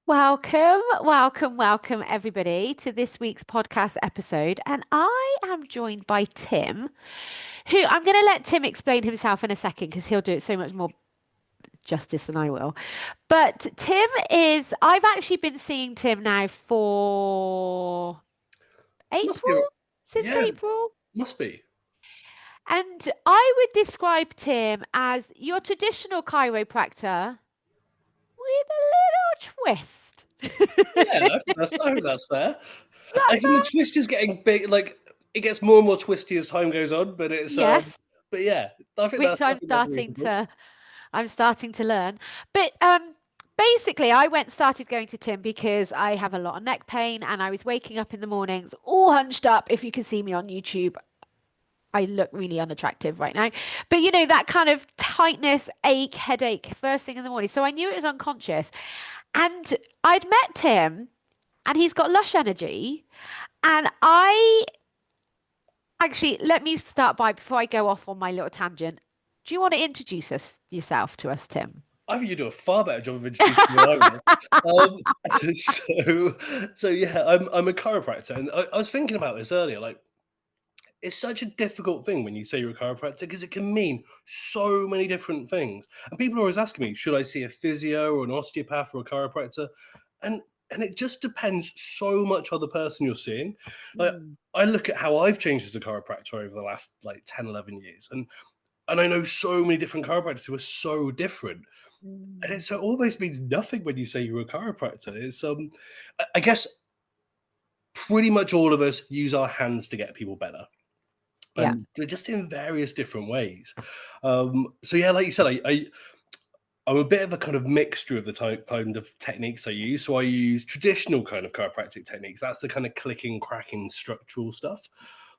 Welcome, everybody, to this week's podcast episode. And I am joined by Tim, who I'm going to let Tim explain himself in a second because he'll do it so much more justice than I will. But I've actually been seeing Tim now for Must be. April, since Yeah, April. must be. And I would describe Tim as your traditional chiropractor with a little twist. Yeah, Is I think that's fair. that I think the twist is getting big. Like it gets more and more twisty as time goes on. But yes, but yeah, I think which that's I think that's reasonable. I'm starting to learn. But basically, I went started going to Tim because I have a lot of neck pain, and I was waking up in the mornings all hunched up. If you can see me on YouTube, I look really unattractive right now. But you know that kind of tightness, ache, headache, first thing in the morning. So I knew it was unconscious, and I'd met Tim, and he's got lush energy, and I actually, let me start by, before I go off on my little tangent, do you want to introduce yourself to us, Tim? I think you do a far better job of introducing me than I will. So yeah, I'm a chiropractor, and I was thinking about this earlier. Like, it's such a difficult thing when you say you're a chiropractor because it can mean so many different things. And people are always asking me, should I see a physio or an osteopath or a chiropractor? And and it just depends so much on the person you're seeing. Like Mm, I look at how I've changed as a chiropractor over the last like 10, 11 years. And I know so many different chiropractors who are so different. And mm. it almost means nothing when you say you're a chiropractor. It's I guess pretty much all of us use our hands to get people better, Yeah, and they're just in various different ways. So yeah, like you said, I'm a bit of a kind of mixture of the kind of techniques I use. So I use traditional kind of chiropractic techniques. That's the kind of clicking, cracking, structural stuff.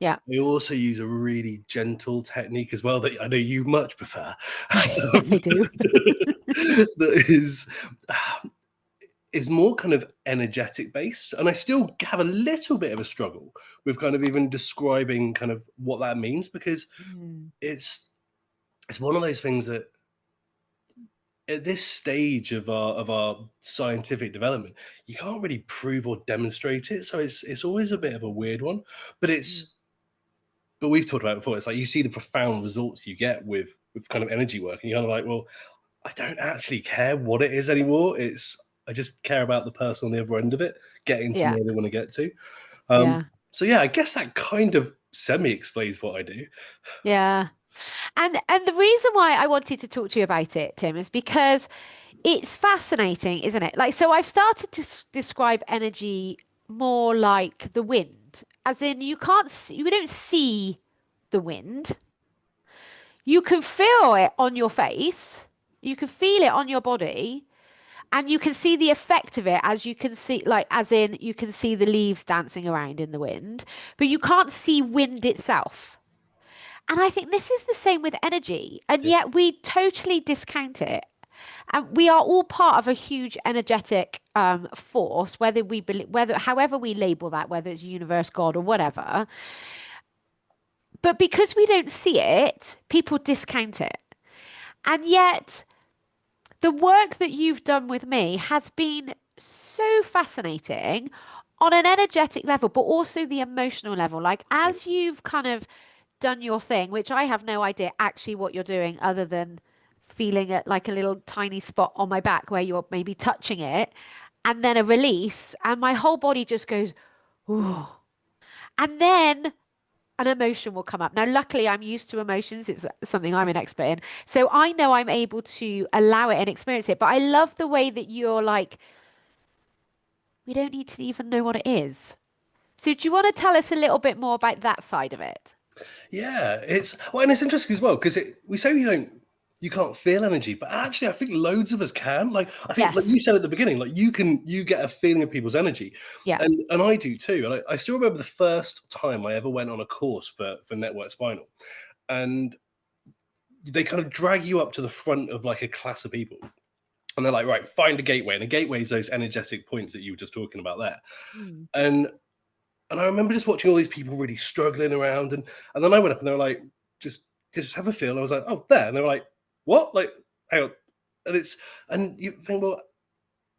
yeah. I also use a really gentle technique as well that I know you much prefer. Yes, I do. That is more kind of energetic based, and I still have a little bit of a struggle with kind of even describing kind of what that means, because Mm, it's it's one of those things that at this stage of our scientific development, you can't really prove or demonstrate it. So it's always a bit of a weird one. But mm. we've talked about it before. It's like you see the profound results you get with kind of energy work, and you're kind of like, well, I don't actually care what it is anymore. It's I just care about the person on the other end of it, getting to Yeah, where they want to get to. Um, yeah, so yeah, I guess that kind of semi explains what I do. yeah. And the reason why I wanted to talk to you about it, Tim, is because it's fascinating, isn't it? Like, so I've started to describe energy more like the wind, as in you can't see, you don't see the wind. You can feel it on your face, you can feel it on your body, and you can see the effect of it as you can see, like, as in you can see the leaves dancing around in the wind, but you can't see wind itself. And I think this is the same with energy, and Yeah, yet we totally discount it. And we are all part of a huge energetic force, whether we believe, whether, however we label that, whether it's universe, God, or whatever. But because we don't see it, people discount it. And yet, the work that you've done with me has been so fascinating on an energetic level, but also the emotional level. Like, yeah, as you've kind of done your thing, which I have no idea actually what you're doing other than feeling it like a little tiny spot on my back where you're maybe touching it, and then a release, and my whole body just goes, ooh. And then an emotion will come up. Now, luckily, I'm used to emotions. It's something I'm an expert in. So I know I'm able to allow it and experience it. But I love the way that you're like, we don't need to even know what it is. So do you want to tell us a little bit more about that side of it? yeah. And it's interesting as well because we say you can't feel energy, but actually, I think loads of us can. Like I think, like Yes. you said at the beginning, like you get a feeling of people's energy, Yeah. and I do too. And I still remember the first time I ever went on a course for Network Spinal, and they kind of drag you up to the front of like a class of people, and they're like, right, find a gateway, and a gateway is those energetic points that you were just talking about there, Mm. and and I remember just watching all these people really struggling around, and then I went up and they were like, just have a feel. And I was like, oh, there, and they were like, what? Like, hang on, and you think, well,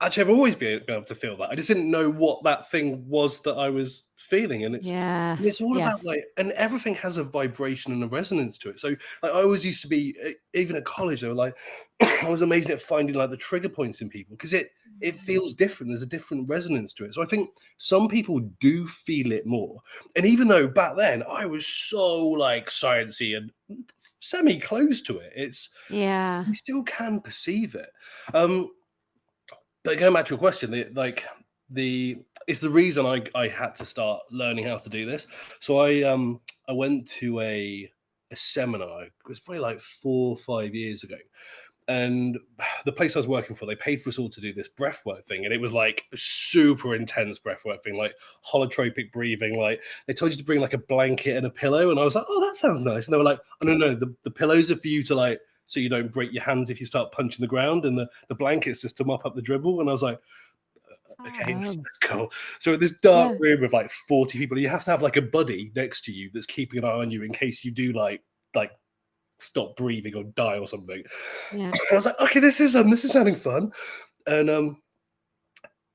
actually, I've always been able to feel that. I just didn't know what that thing was that I was feeling, and Yeah. it's all about Yes. like, and everything has a vibration and a resonance to it. So, like, I always used to be, even at college, they were like, I was amazing at finding like the trigger points in people because it feels different. There's a different resonance to it. So I think some people do feel it more. And even though back then I was so like sciencey and semi close to it, it's Yeah. you still can perceive it. Um, but going back to your question, the it's the reason I had to start learning how to do this. So I went to a seminar. It was probably like 4 or 5 years ago, and the place I was working for, they paid for us all to do this breathwork thing, and it was like super intense breathwork thing, like holotropic breathing. Like they told you to bring like a blanket and a pillow, and I was like, oh, that sounds nice. And they were like, oh no, the pillows are for you to like so you don't break your hands if you start punching the ground, and the blankets just to mop up the dribble. And I was like, okay, Oh. let's go. So in this dark Yeah. room with like 40 people, you have to have like a buddy next to you that's keeping an eye on you in case you do like stop breathing or die or something. Yeah. And I was like, okay, this is sounding fun. And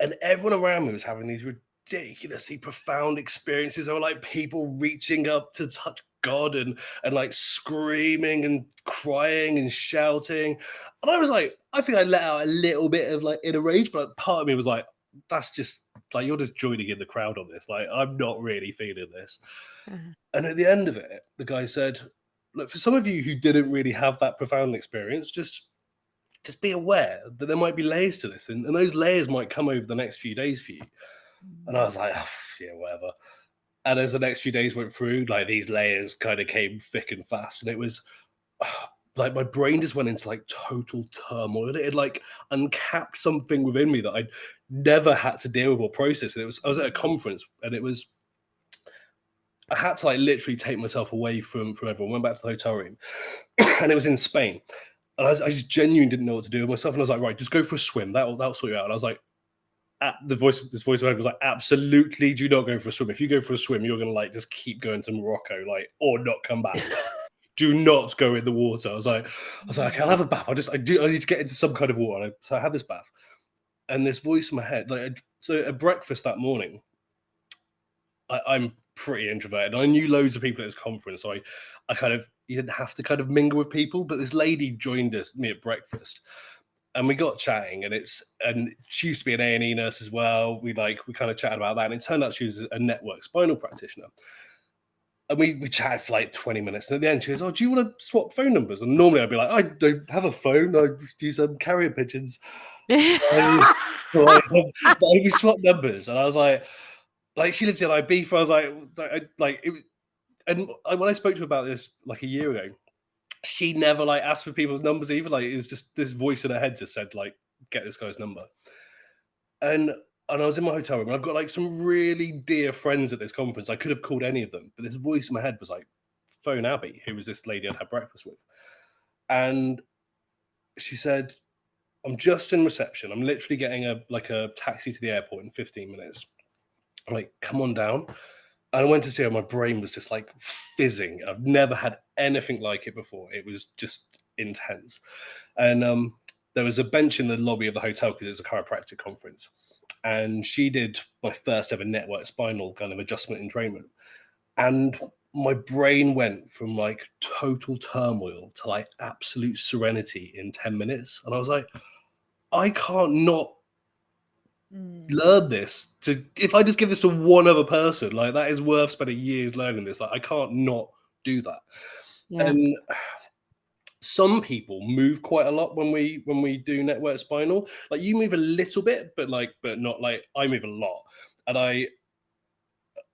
and everyone around me was having these ridiculously profound experiences. There were like people reaching up to touch God and like screaming and crying and shouting. And I was like, I think I let out a little bit of like inner rage, but part of me was like, that's just like you're just joining in the crowd on this. Like, I'm not really feeling this. Uh, And at the end of it, the guy said, look, for some of you who didn't really have that profound experience, just be aware that there might be layers to this, and those layers might come over the next few days for you. And I was like, oh, yeah, whatever. And as the next few days went through, like these layers kind of came thick and fast, and it was like my brain just went into like total turmoil. It had like uncapped something within me that I'd never had to deal with or process. And I was at a conference, and I had to like literally take myself away from everyone. Went back to the hotel room, and it was in Spain. And I just genuinely didn't know what to do with myself. And I was like, right, just go for a swim. That'll sort you out. And I was like, this voice of mine was like, absolutely do not go for a swim. If you go for a swim, you're gonna like just keep going to Morocco, like, or not come back. Like, do not go in the water. I was like, okay, I'll have a bath. I need to get into some kind of water. So I had this bath, and this voice in my head, so at breakfast that morning, I'm pretty introverted. I knew loads of people at this conference, so I kind of you didn't have to kind of mingle with people. But this lady joined me at breakfast, and we got chatting, and she used to be an A&E nurse as well. We kind of chatted about that, and it turned out she was a network spinal practitioner. And we chatted for like 20 minutes, and at the end she goes, oh, do you want to swap phone numbers? And normally I'd be like, I don't have a phone, I just use carrier pigeons. But we swapped numbers, and I was like she lives in Ibiza. I was like it was, and when I spoke to her about this like a year ago, she never like asked for people's numbers either. Like it was just this voice in her head just said like, get this guy's number. And I was in my hotel room, and I've got like some really dear friends at this conference. I could have called any of them, but this voice in my head was like, phone Abby, who was this lady I'd had breakfast with. And she said, I'm just in reception. I'm literally getting a taxi to the airport in 15 minutes. I'm like, come on down. And I went to see her. My brain was just like fizzing. I've never had anything like it before. It was just intense. And there was a bench in the lobby of the hotel because it was a chiropractic conference. And she did my first ever network spinal kind of adjustment and entrainment. And my brain went from like total turmoil to like absolute serenity in 10 minutes. And I was like, I can't not learn this to if I just give this to one other person, like that is worth spending years learning this. Like I can't not do that. Yeah. And some people move quite a lot when we do network spinal. Like you move a little bit, but not like I move a lot. And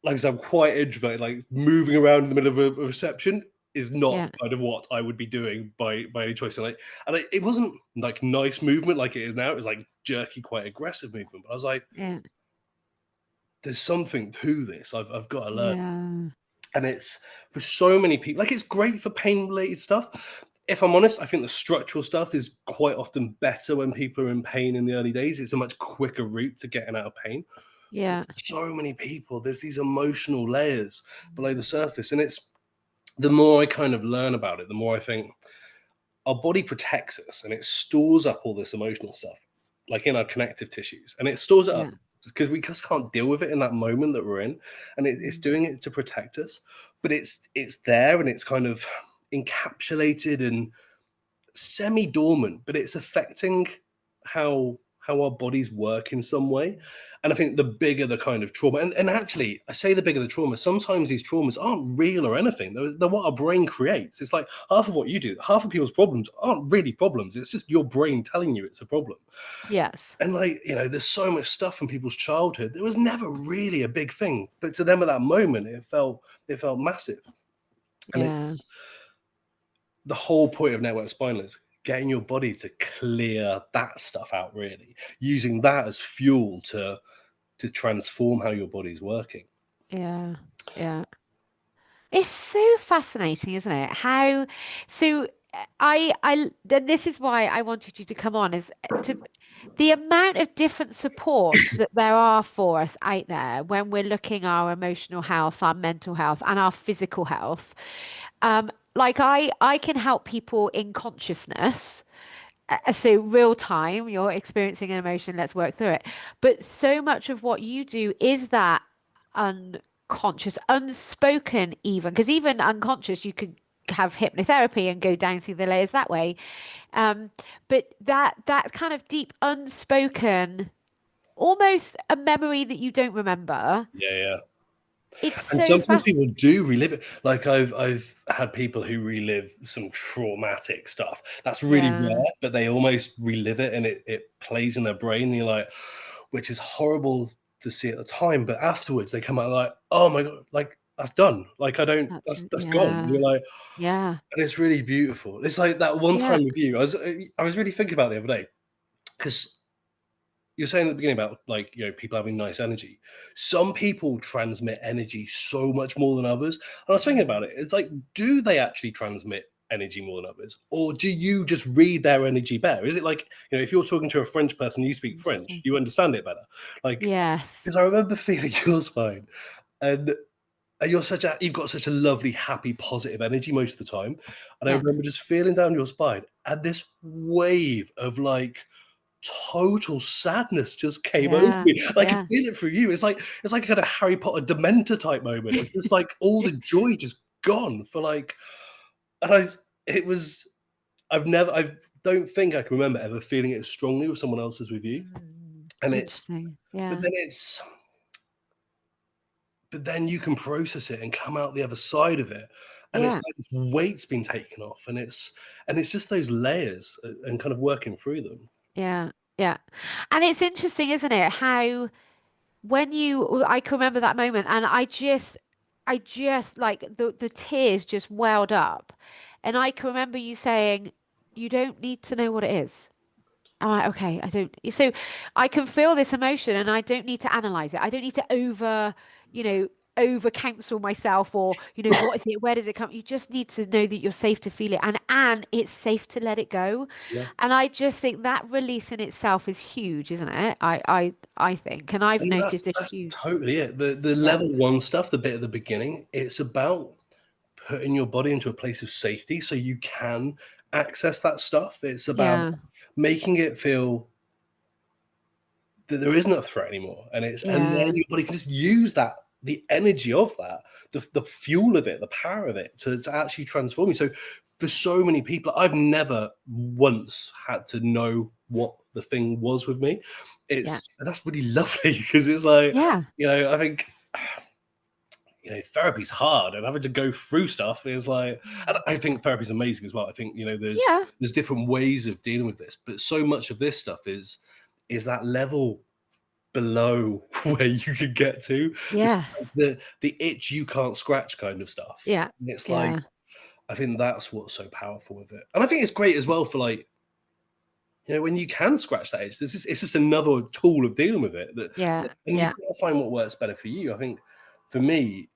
like I said, I'm quite introverted. Like moving around in the middle of a reception is not Yeah. kind of what I would be doing by any choice. It wasn't like nice movement like it is now. It was like jerky, quite aggressive movement. But I was like, Yeah. there's something to this. I've got to learn. Yeah. And it's for so many people, like it's great for pain related stuff. If I'm honest, I think the structural stuff is quite often better when people are in pain in the early days. It's a much quicker route to getting out of pain. But Yeah. for so many people, there's these emotional layers below the surface. And it's the more I kind of learn about it, the more I think our body protects us and it stores up all this emotional stuff. like in our connective tissues, and it stores it up Yeah. because we just can't deal with it in that moment that we're in, and it's Mm. doing it to protect us. But it's there, and it's kind of encapsulated and semi-dormant, but it's affecting how our bodies work in some way. And I think the bigger the kind of trauma, and actually I say the bigger the trauma, sometimes these traumas aren't real or anything. They're what our brain creates. It's like half of what you do, half of people's problems aren't really problems. It's just your brain telling you it's a problem. Yes. And like, there's so much stuff from people's childhood that was never really a big thing. But to them at that moment, it felt massive. And Yeah. it's the whole point of network spinal is getting your body to clear that stuff out, really using that as fuel to transform how your body's working. Yeah. Yeah. It's so fascinating, isn't it? How so then this is why I wanted you to come on is to the amount of different supports that there are for us out there when we're looking our emotional health, our mental health, and our physical health. Like I can help people in consciousness. So real time, you're experiencing an emotion, let's work through it. But so much of what you do is that unconscious, unspoken even, because even unconscious, you could have hypnotherapy and go down through the layers that way. Um, but that kind of deep unspoken, almost a memory that you don't remember. Yeah. It's And so sometimes fast. people do relive it. Like I've had people who relive some traumatic stuff. That's really Yeah, rare, but they almost relive it, and it plays in their brain. And you're like, which is horrible to see at the time, but afterwards they come out like, oh my god, like that's done. Like I don't, that's gone. And yeah, you're like, yeah, and it's really beautiful. It's like that one yeah, time with you. I was really thinking about it the other day because you're saying at the beginning about like people having nice energy. Some people transmit energy so much more than others. And I was thinking mm, about it. It's like, do they actually transmit energy more than others, or do you just read their energy better? Is it like if you're talking to a French person, you speak French, interesting. you understand it better? Like, Yes, because I remember feeling yours fine, and you've got such a lovely, happy, positive energy most of the time. And I yeah, remember just feeling down your spine, and this wave of like total sadness just came over yeah, me. And I could yeah. feel it through you. It's like a kind of Harry Potter Dementor type moment. It's just like all the joy just gone for like, and it was, I don't think I can remember ever feeling it as strongly with someone else as with you. And Interesting. but Yeah. then but then you can process it and come out the other side of it. And it's Yeah. like this weight's been taken off, and it's just those layers and kind of working through them. Yeah. Yeah. And it's interesting, isn't it? How when I can remember that moment and I just like the tears just welled up. And I can remember you saying, you don't need to know what it is. I'm like, okay, I don't. So I can feel this emotion and I don't need to analyze it. I don't need to you know, over counsel myself or, what is it? Where does it come? You just need to know that you're safe to feel it and it's safe to let it go. Yeah. And I just think that release in itself is huge, isn't it? I think. And I've And noticed that's a that's huge, totally it. The yeah, level one stuff, the bit at the beginning, it's about putting your body into a place of safety so you can access that stuff. It's about yeah, making it feel that there isn't a threat anymore. And then yeah, your body can just use that, the energy of that, the fuel of it, the power of it to actually transform you. So for so many people, I've never once had to know what the thing was with me. yeah, That's really lovely because it's like, yeah, I think therapy's hard, and having to go through stuff is like, and I think therapy's amazing as well. I think yeah, there's different ways of dealing with this, but so much of this stuff is that level below where you can get to. It's like yes, the itch you can't scratch kind of stuff. yeah, And it's like, yeah, I think that's what's so powerful with it. And I think it's great as well for like, when you can scratch that itch, it's just another tool of dealing with it. yeah, And you've yeah, got to find what works better for you. I think for me,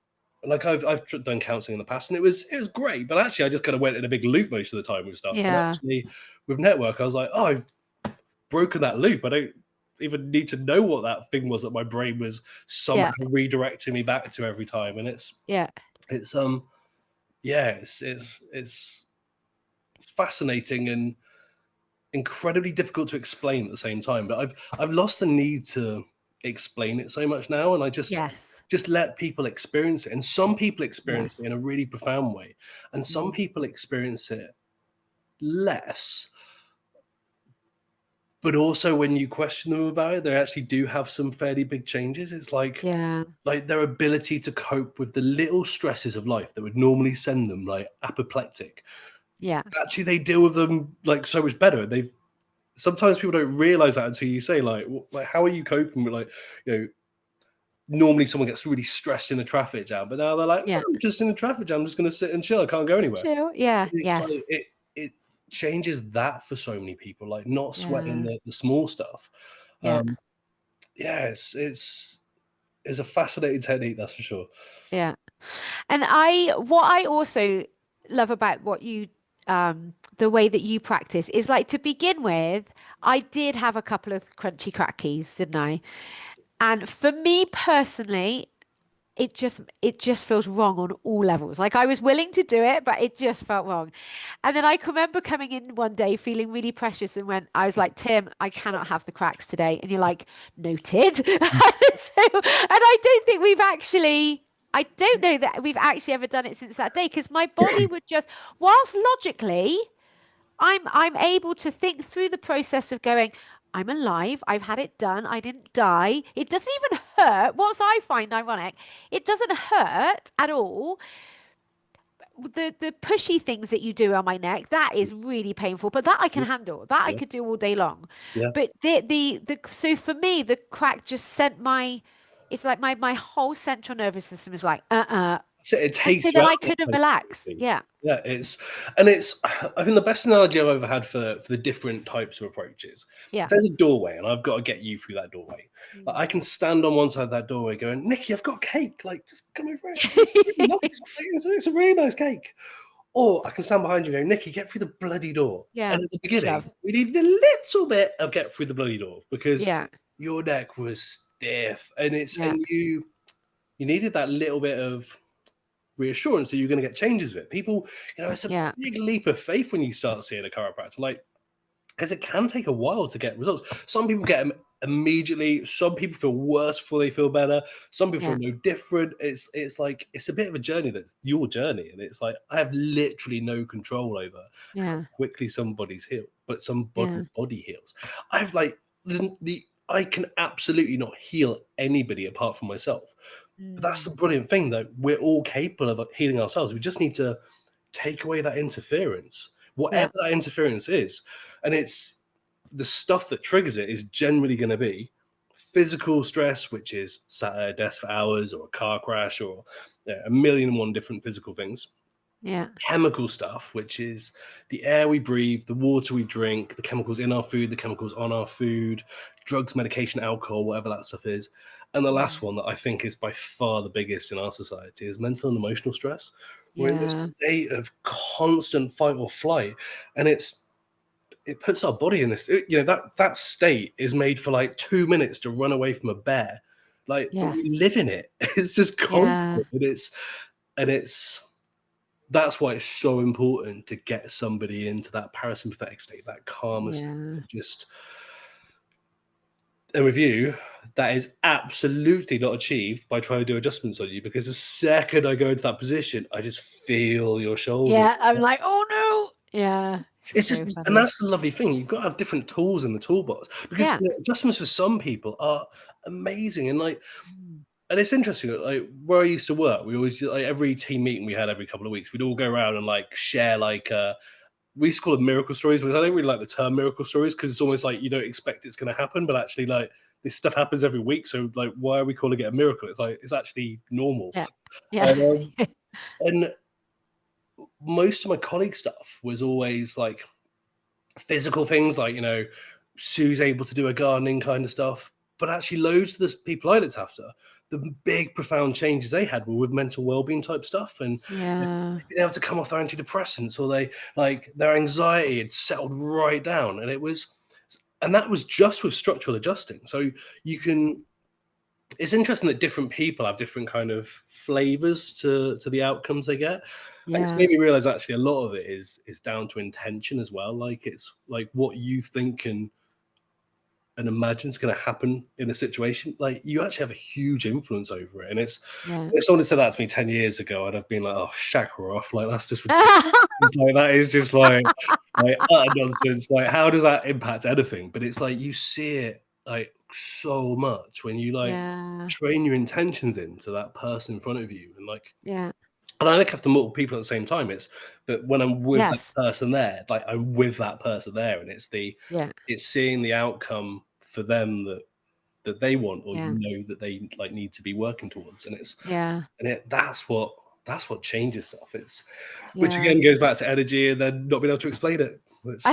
like I've done counseling in the past, and it was great. But actually, I just kind of went in a big loop most of the time with stuff. And yeah, actually, with network, I was like, oh, I've broken that loop. I don't even need to know what that thing was that my brain was somehow yeah, redirecting me back to every time. And yeah. it's yeah, it's fascinating, and incredibly difficult to explain at the same time. But I've lost the need to explain it so much now, and I Yes. just let people experience it. And some people experience it in Yes. a really profound way, and some Mm. people experience it less. But also, when you question them about it, they actually do have some fairly big changes. It's Yeah. like their ability to cope with the little stresses of life that would normally send them like apoplectic. Yeah. Actually, they deal with them like so much better. They've sometimes people don't realize that until you say like how are you coping with like you know normally someone gets really stressed in a traffic jam, but now they're like, Yeah. I'm just in a traffic jam, I'm just going to sit and chill. I can't go It's anywhere. chill. Yeah. It's like Yes. it changes that for so many people, like not sweating Yeah. the small stuff. Yeah. Um, yeah, it's a fascinating technique, that's for sure. Yeah. And what I also love about the way that you practice is like to begin with, I did have a couple of crunchy crackies, didn't I? And for me personally, it just feels wrong on all levels. Like I was willing to do it, but it just felt wrong. And then I can remember coming in one day feeling really precious and when I was like, Tim, I cannot have the cracks today. And you're like, noted. And I don't think I don't know that we've actually ever done it since that day because my body would just, whilst logically, I'm able to think through the process of going, I'm alive, I've had it done, I didn't die. It doesn't even hurt. What I find ironic, it doesn't hurt at all. The pushy things that you do on my neck, that is really painful, but that I can handle. That I Yeah, could do all day long. yeah. But the so for me, the crack just sent my it's like my whole central nervous system is like, So it and so takes you then out I of that couldn't place. relax. Yeah. Yeah, it's I think the best analogy I've ever had for the different types of approaches. If Yeah. there's a doorway and I've got to get you through that doorway, like, Mm. I can stand on one side of that doorway going, Nicky, I've got cake. Like, just come over it. It's really nice. Like, it's a really nice cake. Or I can stand behind you and go, Nicky, get through the bloody door. Yeah. And at the beginning, Shove. we needed a little bit of get through the bloody door because Yeah. your neck was stiff and Yeah. you needed that little bit of reassurance that you're going to get changes of it. People, it's a Yeah. big leap of faith when you start seeing a chiropractor, like because it can take a while to get results. Some people get them immediately. Some people feel worse before they feel better. Some people Yeah. feel no different. It's like it's a bit of a journey. That's your journey, and it's like I have literally no control over how Yeah. quickly somebody's healed, but Yeah. somebody's body heals. I've like the I can absolutely not heal anybody apart from myself. But that's Mm. the brilliant thing that we're all capable of healing ourselves. We just need to take away that interference, Yeah. whatever that interference is. And it's the stuff that triggers it is generally going to be physical stress, which is sat at a desk for hours or a car crash or a million and one different physical things. Yeah. Chemical stuff, which is the air we breathe, the water we drink, the chemicals in our food, the chemicals on our food, drugs, medication, alcohol, whatever that stuff is. And the last Mm. one that I think is by far the biggest in our society is mental and emotional stress. We're in Yeah. this state of constant fight or flight, and it puts our body in this. That state is made for like 2 minutes to run away from a bear, like, but we Yes. live in it. It's just Yeah. constant, and it's that's why it's so important to get somebody into that parasympathetic state, that calmer state. Yeah. Just and with you, that is absolutely not achieved by trying to do adjustments on you because the second I go into that position, I just feel your shoulders. Yeah. I'm like, oh no. Yeah. It's So just, and funny. that's the lovely thing. You've got to have different tools in the toolbox because Yeah. adjustments for some people are amazing. And like, Mm. and it's interesting, like where I used to work, we always like every team meeting we had every couple of weeks, we'd all go around and like share like we used to call them miracle stories, but I don't really like the term miracle stories because it's almost like you don't expect it's going to happen, but actually like this stuff happens every week. So like, why are we calling it a miracle? It's like it's actually normal. Yeah. Yeah. And, and most of my colleague stuff was always like physical things, like Sue's able to do a gardening kind of stuff. But actually, loads of the people I looked after, the big profound changes they had were with mental well-being type stuff, and Yeah. being able to come off their antidepressants, or they like their anxiety had settled right down, and that was just with structural adjusting. So you can it's interesting that different people have different kind of flavors to the outcomes they get. And it's Yeah. made me realize actually a lot of it is down to intention as well. Like it's like what you think and imagine is going to happen in a situation. Like you actually have a huge influence over it. And it's Yeah. if someone had said that to me 10 years ago, I'd have been like, oh, shackle off. Like that's just ridiculous. It's like that is just like utter nonsense. Like, how does that impact anything? But it's like you see it like so much when you like Yeah. train your intentions into that person in front of you, and like, Yeah. and I look after multiple people at the same time. It's but when I'm with that Yes. person there, like I'm with that person there, and Yeah. it's seeing the outcome for them that they want, or Yeah. that they like need to be working towards, and Yeah. that's what changes stuff. It's which Yeah. again goes back to energy and then not being able to explain it. It's,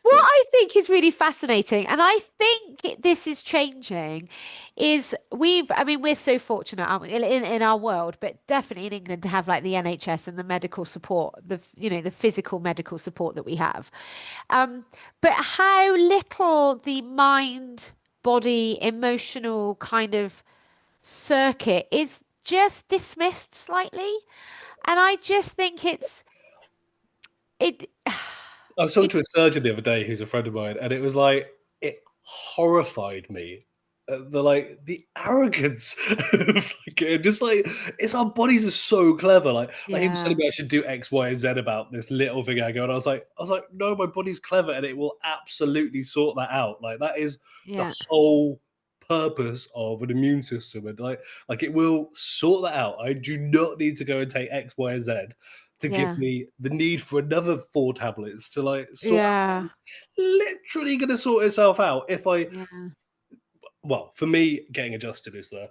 What I think is really fascinating, and I think this is changing, is I mean, we're so fortunate, aren't we, in our world, but definitely in England to have like the NHS and the medical support, the physical medical support that we have. But how little the mind, body, emotional kind of circuit is just dismissed slightly. And I just think it, I was talking it, to a surgeon the other day who's a friend of mine, and it was like it horrified me. The arrogance of like just like it's our bodies are so clever. Like he was telling yeah, me I should do X, Y, and Z about this little thing I go, and I was like, no, my body's clever and it will absolutely sort that out. Like that is the yeah, whole purpose of an immune system, and like it will sort that out. I do not need to go and take X, Y, and Z to give yeah, me the need for another 4 tablets to like sort out. yeah, It's literally going to sort itself out if I. yeah, Well, for me, getting adjusted is the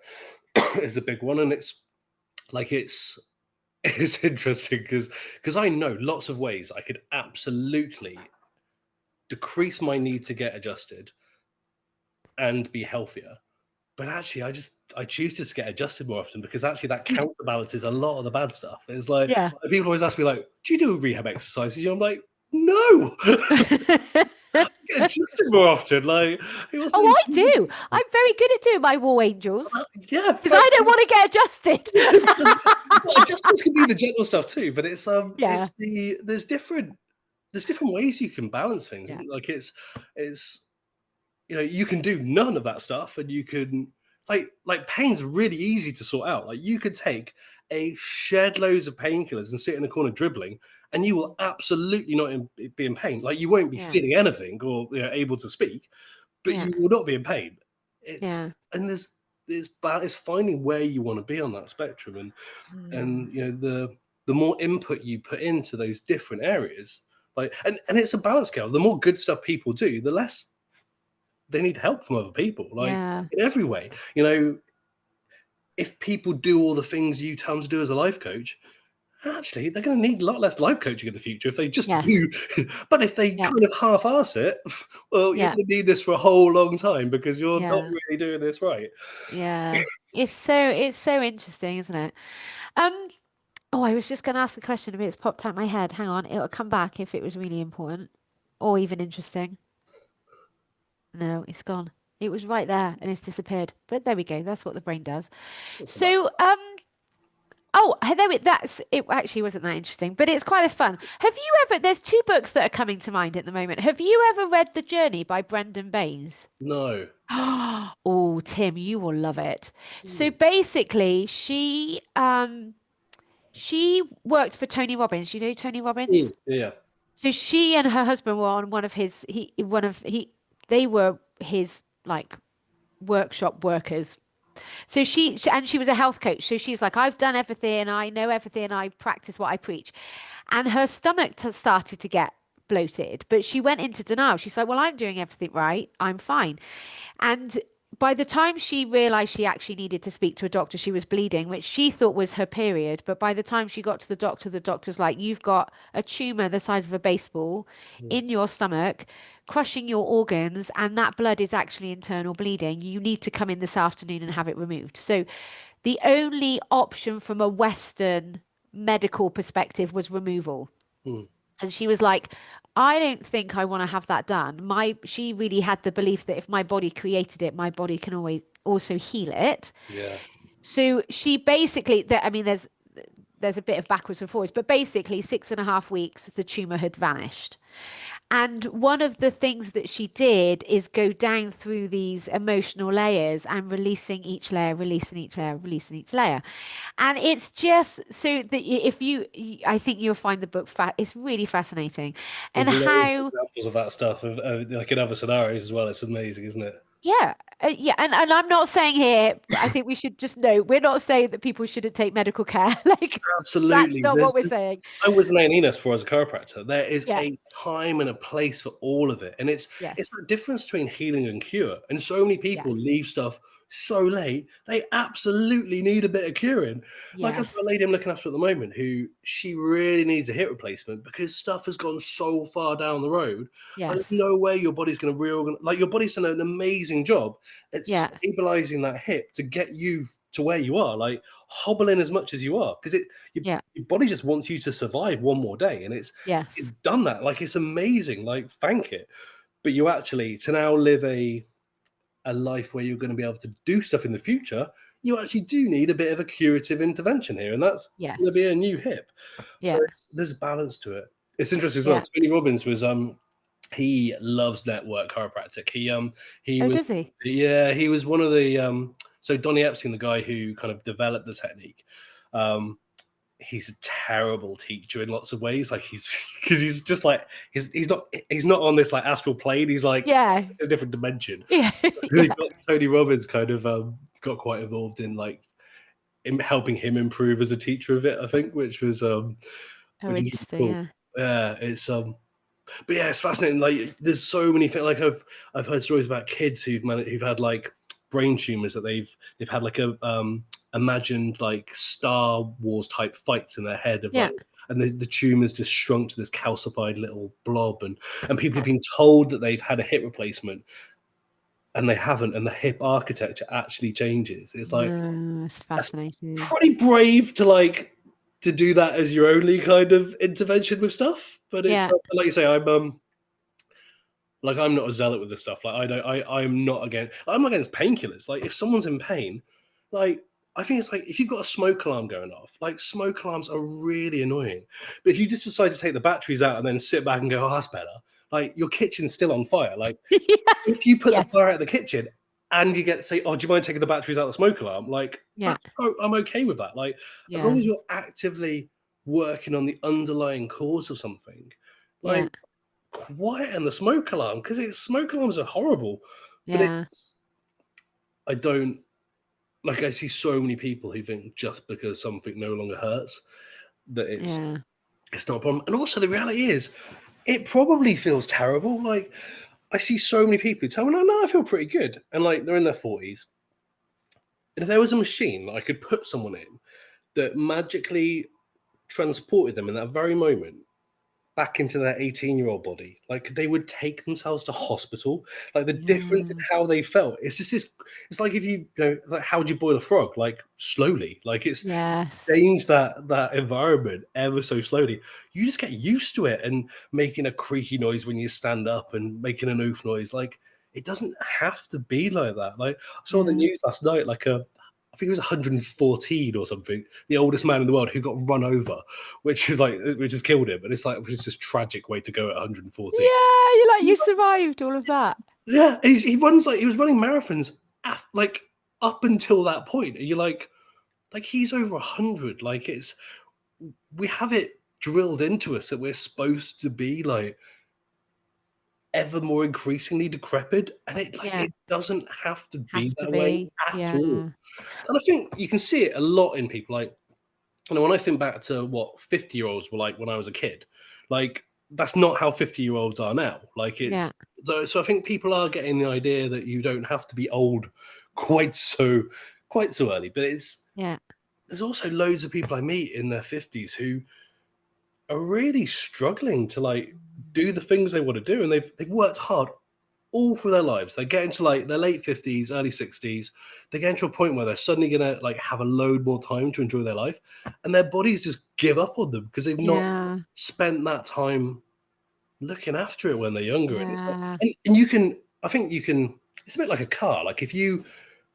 is a big one, and it's like it's interesting because I know lots of ways I could absolutely decrease my need to get adjusted and be healthier. But actually, I choose to just get adjusted more often because actually that counterbalances a lot of the bad stuff. It's like yeah. people always ask me like, "Do you do rehab exercises?" I'm like, "No, let's get adjusted more often." Like, who else Oh, do I you do. I'm very good at doing my war angels yeah, because I don't want to get adjusted. well, adjustments can be the gentle stuff too, but Yeah, it's there's different ways you can balance things. yeah, Isn't it? Like it's you can do none of that stuff, and you can like pain's really easy to sort out. Like you could take a shed loads of painkillers and sit in a corner dribbling, and you will absolutely not be in pain. Like you won't be yeah, feeling anything or able to speak, but yeah, you will not be in pain. It's yeah. and it's finding where you want to be on that spectrum, Hmm. and the more input you put into those different areas, like and it's a balance scale. The more good stuff people do, the less they need help from other people, like Yeah, in every way. If people do all the things you tell them to do as a life coach, actually, they're going to need a lot less life coaching in the future if they just yes, do. But if they yeah, kind of half-ass it, well, you're yeah, going to need this for a whole long time because you're not yeah, really doing this right. yeah. It's so interesting, isn't it? Um, oh, I was just going to ask a question, but it's popped out my head. Hang on, it'll come back if it was really important or even interesting. No, it's gone. It was right there and it's disappeared. But there we go. That's what the brain does. What's the matter? So, oh, there that's it actually wasn't that interesting, but it's quite a fun. Have you ever, there's two books that are coming to mind at the moment. Have you ever read The Journey by Brendan Bayes? No. Oh, Tim, you will love it. So Mm, basically, she worked for Tony Robbins. You know Tony Robbins? yeah. So she and her husband were on they were his like workshop workers. So and she was a health coach. So she's like, I've done everything, I know everything, I practice what I preach. And her stomach started to get bloated, but she went into denial. She's like, well, I'm doing everything right. I'm fine. And by the time she realized she actually needed to speak to a doctor, she was bleeding, which she thought was her period. But by the time she got to the doctor's like, you've got a tumor the size of a baseball Mm, in your stomach, crushing your organs, and that blood is actually internal bleeding. You need to come in this afternoon and have it removed. So the only option from a Western medical perspective was removal. mm. And she was like, I don't think I want to have that done. She really had the belief that if my body created it, my body can always also heal it. Yeah. So she basically, I mean, there's a bit of backwards and forwards, but basically 6.5 weeks, the tumor had vanished. And one of the things that she did is go down through these emotional layers and releasing each layer, releasing each layer, releasing each layer. And it's just so that if I think you'll find the book it's really fascinating, and There's loads of how, examples of that stuff, like in other scenarios as well. It's amazing, isn't it? yeah, yeah, and I'm not saying here. I think we should just know we're not saying that people shouldn't take medical care. Like that's Absolutely. not what we're saying. I was an A&E nurse before as a chiropractor. There is Yeah. a time and a place for all of it. And it's Yes. the difference between healing and cure. And so many people Yes. leave stuff so late, they absolutely need a bit of curing. Like I've got a Yes. lady I'm looking after at the moment who she really needs a hip replacement because stuff has gone so far down the road. Like there's Yes. no way your body's going to reorganize. Like your body's done an amazing job at Yeah. stabilizing that hip to get you to where you are. Like hobble in as much as you are because Yeah. your body just wants you to survive one more day, and it's Yes. done that. Like it's amazing. Like thank it. But you actually to now live a life where you're going to be able to do stuff in the future, you actually do need a bit of a curative intervention here, and that's going to Yes. be a new hip. So Yeah. there's balance to it. It's interesting as well. Yeah. Tony Robbins was he loves network chiropractic. He Oh, was does he? yeah he was one of the so Donny Epstein, the guy who kind of developed the technique. Um, he's a terrible teacher in lots of ways. Like he's because he's just like he's not on this like astral plane. He's like Yeah. a different dimension. Yeah. So he Yeah. got Tony Robbins kind of got quite involved in like in helping him improve as a teacher of it. I think, Oh, which is really interesting. cool. Yeah. Yeah, but yeah, it's fascinating. Like, there's so many things. Like, I've heard stories about kids who've had like brain tumors that they've had like a imagined like Star Wars type fights in their head of Yeah. like, and the tumors just shrunk to this calcified little blob, and people have been told that they've had a hip replacement and they haven't, and the hip architecture actually changes. It's like No, it's that's fascinating. pretty brave to do that as your only kind of intervention with stuff. But it's Yeah. like you say, I'm not a zealot with this stuff. Like I don't, I'm not against. I'm against painkillers. Like if someone's in pain, like I think it's like if you've got a smoke alarm going off, like smoke alarms are really annoying. But if you just decide to take the batteries out and then sit back and go, oh, that's better. Like your kitchen's still on fire. Like if you put the Yes. fire out of the kitchen and you get to say, oh, do you mind taking the batteries out of the smoke alarm? Like Yeah. I'm okay with that. Like as long Yeah. as you're actively working on the underlying cause of something, like Yeah. quieten the smoke alarm because smoke alarms are horrible. But Yeah. I don't like I see so many people who think just because something no longer hurts that Yeah. it's not a problem. And also the reality is it probably feels terrible. Like I see so many people who tell me, no, I feel pretty good. And like they're in their 40s. And if there was a machine that I could put someone in that magically transported them in that very moment back into their 18-year-old body, like they would take themselves to hospital. Like the difference in Yeah. how they felt, it's just this. It's like if you know, like how would you boil a frog? Like slowly, like it's Yes. change that environment ever so slowly. You just get used to it and making a creaky noise when you stand up and making an oof noise. Like it doesn't have to be like that. Like I saw the Yeah. news last night, like I think it was 114 or something, the oldest man in the world who got run over, which has killed him. And it's like, which is just tragic way to go at 114. Yeah. You like you survived all of that. Yeah, he runs like he was running marathons like up until that point. And you're like he's over 100. Like we have it drilled into us that we're supposed to be like ever more increasingly decrepit, and Yeah. it doesn't have to be Have to that way be. at all. Yeah. And I think you can see it a lot in people. Like, you know, when I think back to what 50-year-olds were like when I was a kid, like that's not how 50-year-olds are now. Like Yeah. so I think people are getting the idea that you don't have to be old quite so early. But Yeah. there's also loads of people I meet in their 50s who are really struggling to like do the things they want to do, and they've worked hard all through their lives. They get into like their late 50s, early 60s. They get into a point where they're suddenly gonna like have a load more time to enjoy their life, and their bodies just give up on them because they've not Yeah. spent that time looking after it when they're younger. And it's like, Yeah. and you can, I think you can, it's a bit like a car. Like if you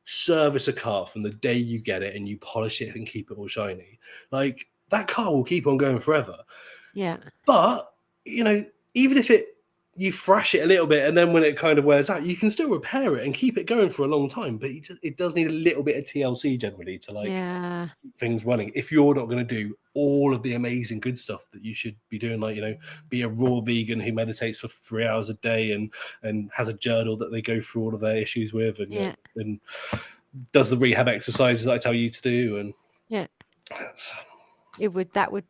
service a car from the day you get it and you polish it and keep it all shiny, like that car will keep on going forever. Yeah. But, you know, even if you thrash it a little bit and then when it kind of wears out, you can still repair it and keep it going for a long time. But it does need a little bit of TLC generally to like Yeah. keep things running. If you're not going to do all of the amazing good stuff that you should be doing, like, you know, be a raw vegan who meditates for 3 hours a day and has a journal that they go through all of their issues with, and, you know, and does the rehab exercises that I tell you to do. And Yeah.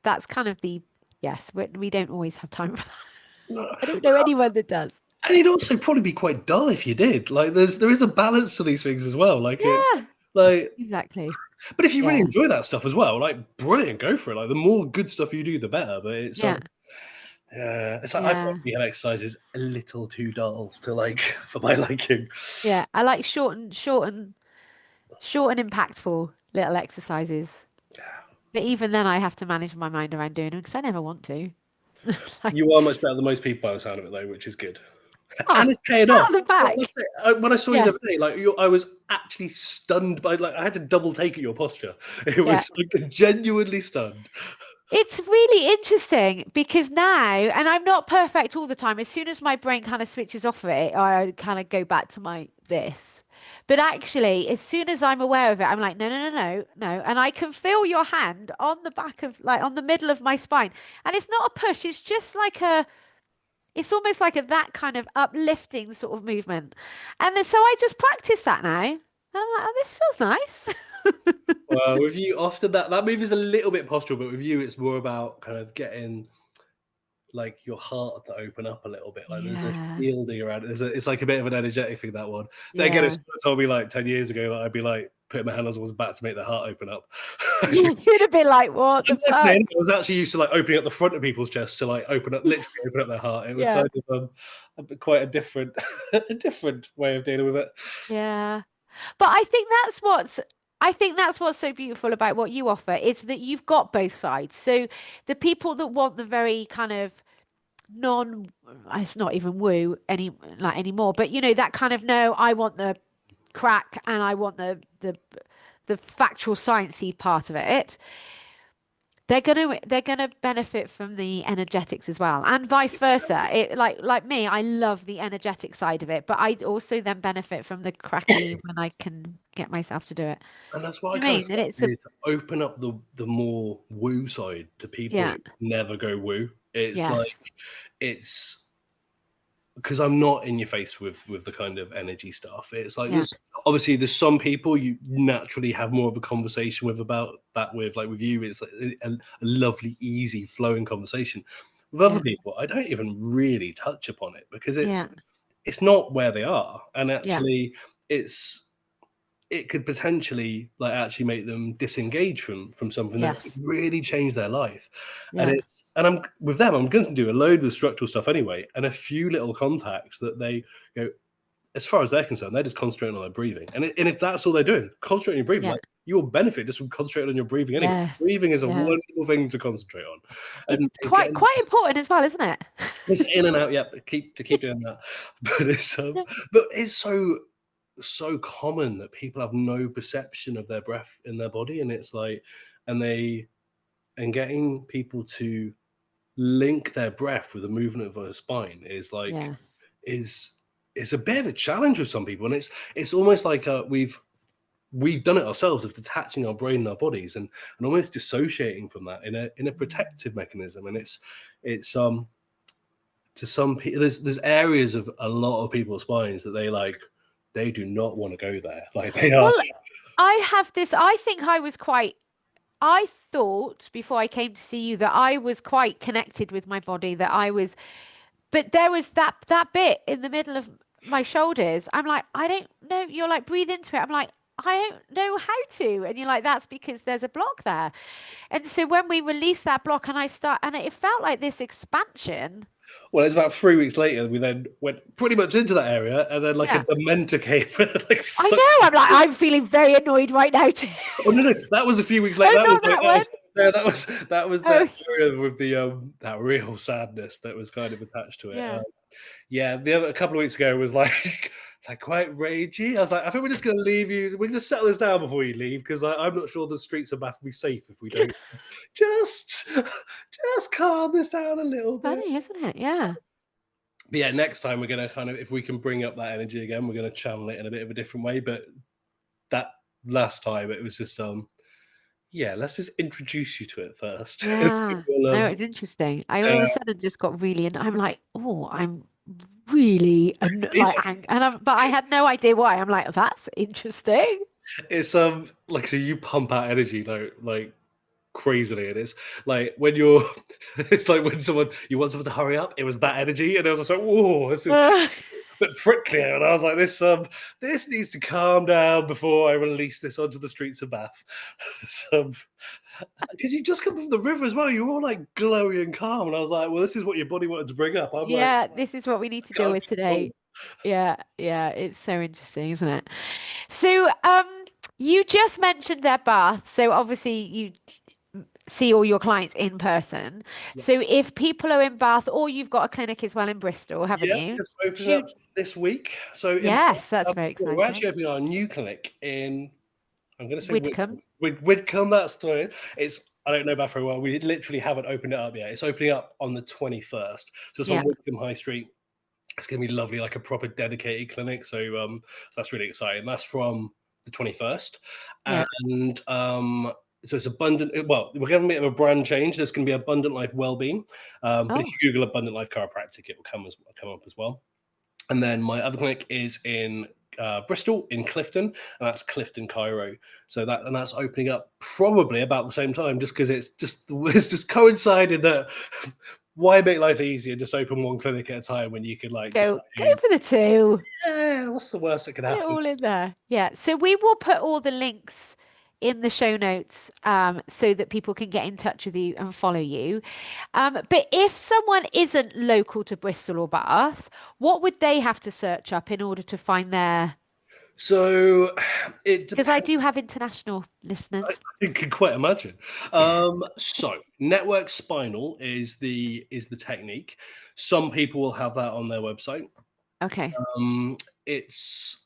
That's kind of the, yes, we don't always have time for that. I don't know anyone that does. And it'd also probably be quite dull if you did. Like there is a balance to these things as well. Like it's Yeah, like, exactly. but if you really Yeah. enjoy that stuff as well, like brilliant, go for it. Like the more good stuff you do, the better. But it's Yeah. it's like I Yeah. find rehab exercises a little too dull to like for my liking. Yeah. I like short and impactful little exercises. But even then, I have to manage my mind around doing them because I never want to. Like, You are much better than most people by the sound of it, though, which is good. oh, And it's paying out off. of the back. When I saw you the Yes. other day, like I was actually stunned by, like, I had to double take at your posture. It Yeah. was like genuinely stunned. It's really interesting because now, and I'm not perfect all the time, as soon as my brain kind of switches off of it, I kind of go back to my this. But actually, as soon as I'm aware of it, I'm like, no, no, no, no, no. And I can feel your hand on the back of, like, on the middle of my spine. And it's not a push, it's just like it's almost like that kind of uplifting sort of movement. And then, so I just practice that now. And I'm like, oh, this feels nice. Well, with you, often that move is a little bit postural, but with you, it's more about kind of getting like your heart to open up a little bit. Like there's a Yeah. shielding around it. It's like a bit of an energetic thing, that one. Then again, if Yeah. someone told me like 10 years ago that I'd be like putting my hand on someone's back to make their heart open up. You should have been like, what I'm the not fuck? saying I was actually used to like opening up the front of people's chest to like literally open up their heart. It was Yeah. kind of quite a different, a different way of dealing with it. Yeah. But I think that's what's so beautiful about what you offer is that you've got both sides. So the people that want the very kind of non it's not even woo anymore, but you know, that kind of no, I want the crack and I want the factual sciencey part of it. They're gonna benefit from the energetics as well, and vice versa. It like me, I love the energetic side of it, but I also then benefit from the cracky when I can get myself to do it. And that's what I You kind of mean? And started it's to a do, to open up the more woo side to people yeah, who never go woo. It's like yes, it's because I'm not in your face with the kind of energy stuff. It's like yeah, there's some people you naturally have more of a conversation with about that with. Like with you, it's like a lovely, easy, flowing conversation. With other yeah, people, I don't even really touch upon it because yeah, it's not where they are, and yeah, actually, it's it could potentially like actually make them disengage from something that could yes, really change their life. And yeah, I'm with them, I'm going to do a load of the structural stuff anyway, and a few little contacts that they, you know, as far as they're concerned, they're just concentrating on their breathing. And if that's all they're doing, concentrate on your breathing, yeah, like you will benefit just from concentrating on your breathing anyway. yes, Breathing is a yeah. wonderful thing to concentrate on. It's And quite getting quite important as well, isn't it? it's in and out, yeah, keep doing that. But it's so common that people have no perception of their breath in their body, and it's like and they and getting people to link their breath with the movement of their spine is like Yes, is a bit of a challenge with some people, and it's almost like we've done it ourselves of detaching our brain and our bodies and almost dissociating from that in a protective mechanism. And it's to some people there's areas of a lot of people's spines that they do not want to go there. Like they are. well, I have this. I thought before I came to see you that I was quite connected with my body, that I was, but there was that bit in the middle of my shoulders. I'm like, I don't know. You're like, breathe into it. I'm like, I don't know how to. And you're like, that's because there's a block there. And so when we released that block and it felt like this expansion. Well, it's about 3 weeks later we then went pretty much into that area, and then like a Yeah. dementor came like I sucked. know. I'm like, I'm feeling very annoyed right now too. Oh no, that was a few weeks later. Oh, That was not like that one. Yeah, that was the Oh, area with the that real sadness that was kind of attached to it. yeah. Yeah, a couple of weeks ago was like like quite ragey. I was like, I think we're just gonna leave you. We're gonna settle this down before you leave because I'm not sure the streets of Bath will be safe if we don't just just calm this down a little bit. Funny, isn't it? Yeah. But yeah, next time we're gonna kind of, if we can bring up that energy again, we're gonna channel it in a bit of a different way. But that last time it was just yeah, let's just introduce you to it first. Yeah. We'll, No, it's interesting. I all uh, of a sudden just got really, and I'm like, oh, I'm really like, but I had no idea why. I'm like, that's interesting. it's like, so you pump out energy like crazily. It is like when you're it's like when someone, you want someone to hurry up, it was that energy, and I was just like, whoa, this is a bit pricklier, and I was like, this needs to calm down before I release this onto the streets of Bath. So because you just come from the river as well, you're all like glowy and calm, and I was like, well, this is what your body wanted to bring up. I'm like, Yeah, this is what we need to I deal can't with control. today. Yeah, yeah, it's so interesting, isn't it? So, you just mentioned their bath. So obviously you see all your clients in person. Yeah. So if people are in Bath, or you've got a clinic as well in Bristol, haven't Yeah, you? just opening up Shoot. this week. So in Yes, that's very yeah, we're exciting. actually opening our new clinic in, I'm going to say Widcombe. Widcombe. That's the, it's, I don't know about very well. We literally haven't opened it up yet. It's opening up on the 21st. So it's on Yeah, Widcombe High Street. It's going to be lovely, like a proper dedicated clinic. So that's really exciting. That's from the 21st, yeah. and so it's abundant. Well, we're going to have a brand change. There's going to be Abundant Life Wellbeing, but if Oh, you Google Abundant Life Chiropractic, it will come up as well. And then my other clinic is in Bristol, in Clifton, and that's Clifton Cairo. So that's opening up probably about the same time, just because it's just coincided that why make life easier? Just open one clinic at a time when you could like just go do, for the two. yeah. What's the worst that could Put it happen? all in there. Yeah. So we will put all the links in the show notes so that people can get in touch with you and follow you. But if someone isn't local to Bristol or Bath, what would they have to search up in order to find their? So it Because I depends. do have international I listeners. you can quite imagine. So Network Spinal is the technique. Some people will have that on their website. Okay. It's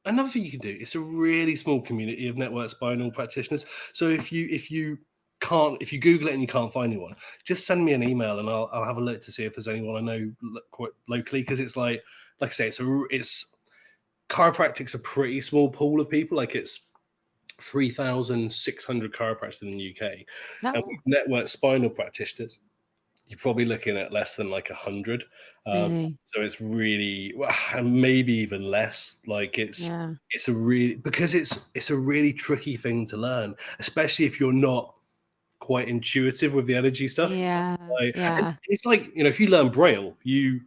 another thing you can do. It's a really small community of network spinal practitioners. So if you Google it and you can't find anyone, just send me an email and I'll have a look to see if there's anyone I know quite locally. Because it's like I say, it's chiropractic's a pretty small pool of people. Like it's 3,600 chiropractors in the UK, and No, with network spinal practitioners, you're probably looking at less than like 100. really. So it's really, well, and maybe even less. Like Yeah. it's a really, because it's a really tricky thing to learn, especially if you're not quite intuitive with the energy stuff. Yeah. And Yeah. it's like, if you learn Braille, you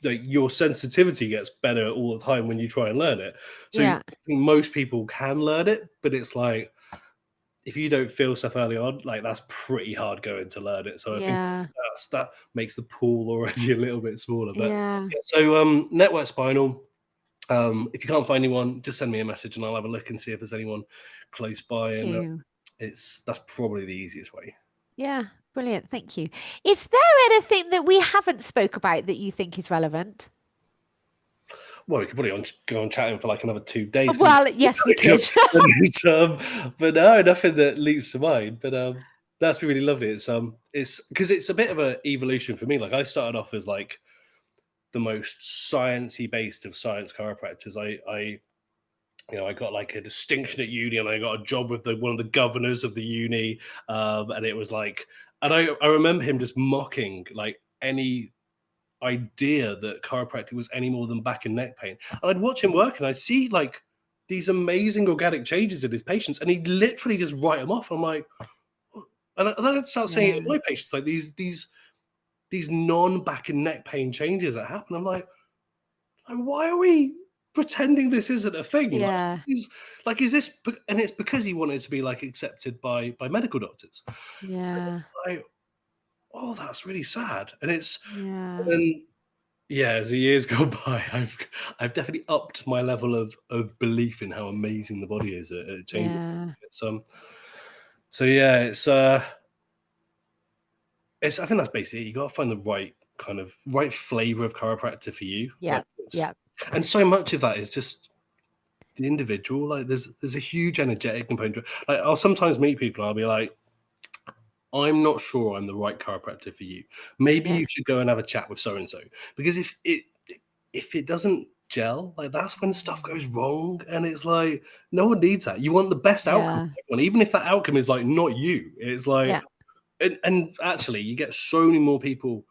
like your sensitivity gets better all the time when you try and learn it. So I Yeah. think most people can learn it, but it's like, if you don't feel stuff early on, like that's pretty hard going to learn it. So I think Yeah. that makes the pool already a little bit smaller. But Yeah. yeah, so network spinal. If you can't find anyone, just send me a message and I'll have a look and see if there's anyone close by. Thank And you. that's probably the easiest way. Yeah. Brilliant. Thank you. Is there anything that we haven't spoke about that you think is relevant? Well, we could probably go on chatting for like another 2 days, couldn't Well, yes, we we? could. But no, nothing that leaps to mind. But that's been really lovely. It's because it's a bit of an evolution for me. Like I started off as like the most sciencey based of science chiropractors. I got like a distinction at uni, and I got a job with one of the governors of the uni, and it was like, and I remember him just mocking like any idea that chiropractic was any more than back and neck pain. And I'd watch him work, and I'd see like these amazing organic changes in his patients, and he'd literally just write them off. I'm like, and then I'd start saying it to Yeah. my patients, like these non back and neck pain changes that happen. I'm like, why are we pretending this isn't a thing? Yeah. Is this? And it's because he wanted to be like accepted by medical doctors. Yeah. It's like, oh, that's really sad. And Yeah. then yeah, as the years go by, I've definitely upped my level of belief in how amazing the body is at changing. Yeah. It's So yeah, it's I think that's basically it. You got to find the right flavor of chiropractor for you. Yeah, yeah, And so much of that is just the individual. Like there's a huge energetic component. Like I'll sometimes meet people and I'll be like, I'm not sure I'm the right chiropractor for you. Maybe yeah, you should go and have a chat with so and so, because if it doesn't gel, like that's when stuff goes wrong, and it's like no one needs that. You want the best outcome yeah, for everyone, even if that outcome is like not you. It's like yeah, and actually you get so many more people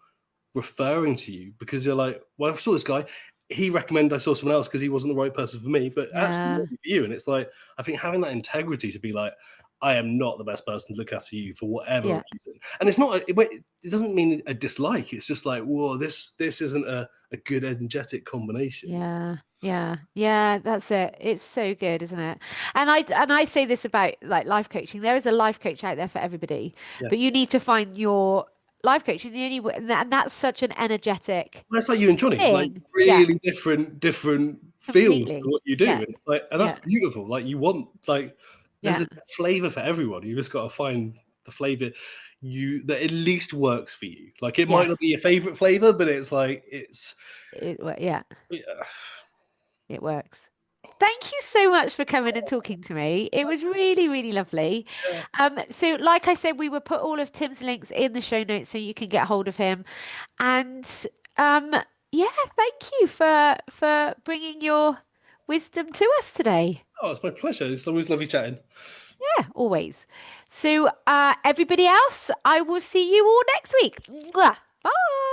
referring to you because you're like, well, I saw this guy. He recommended I saw someone else because he wasn't the right person for me, but actually yeah, maybe for you. And it's like, I think having that integrity to be like, I am not the best person to look after you for whatever yeah. reason. And it's not, it doesn't mean a dislike. It's just like, whoa, this isn't a good energetic combination. Yeah, yeah, yeah, that's it. It's so good, isn't it? And I say this about like life coaching. There is a life coach out there for everybody, Yeah. but you need to find your life coach. And the only way, and that's such an energetic Well, that's like you and Johnny, like thing. Yeah, really different fields to completely. what you do. Yeah, And it's like, and that's yeah, beautiful. Like you want like there's yeah. a flavor for everyone. You just got to find the flavor that at least works for you. Like it might not be Yes. your favorite flavor, but it's like it's Yeah, yeah. it works. Thank you so much for coming and talking to me. It was really, really lovely. So like I said, we will put all of Tim's links in the show notes so you can get hold of him. And um, yeah, thank you for bringing your wisdom to us today. Oh, it's my pleasure. It's always lovely chatting. Yeah, always. So everybody else, I will see you all next week. Mwah. Bye.